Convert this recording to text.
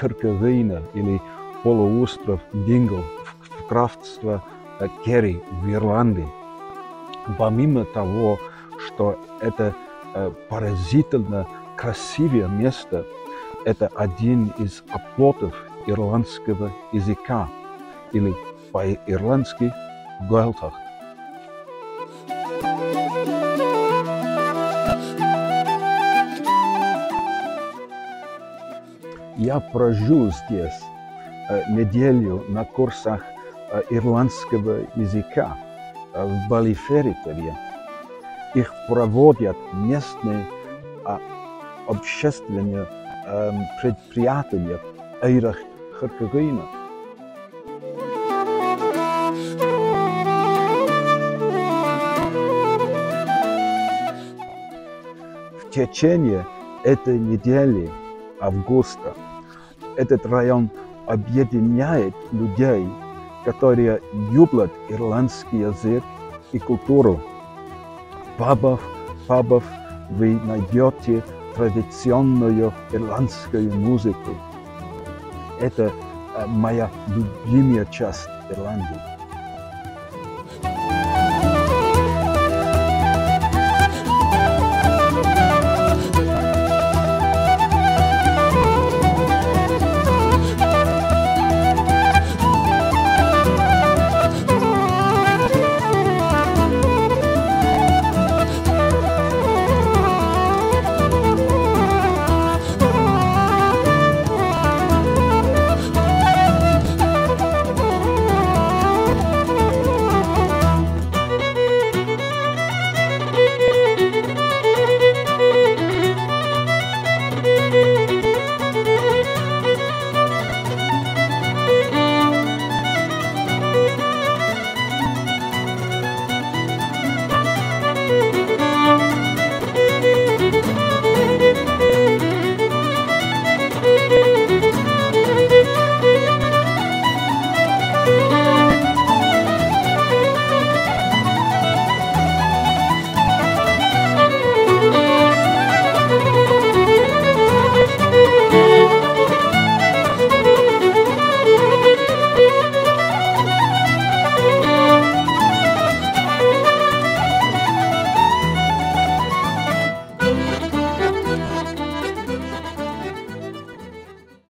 Kerguelen или полуостров Динgle в графстве Керри в Ирландии. Помимо того, что это поразительно красивое место, это один из оплотов ирландского языка, или по-ирландски Gaeltacht. Я прожил здесь неделю на курсах ирландского языка в Баллиферитове. Их проводят местные общественные предприятия Эйрах Kerguelen. В течение этой недели августа этот район объединяет людей, которые любят ирландский язык и культуру. В пабах вы найдете традиционную ирландскую музыку. Это моя любимая часть Ирландии.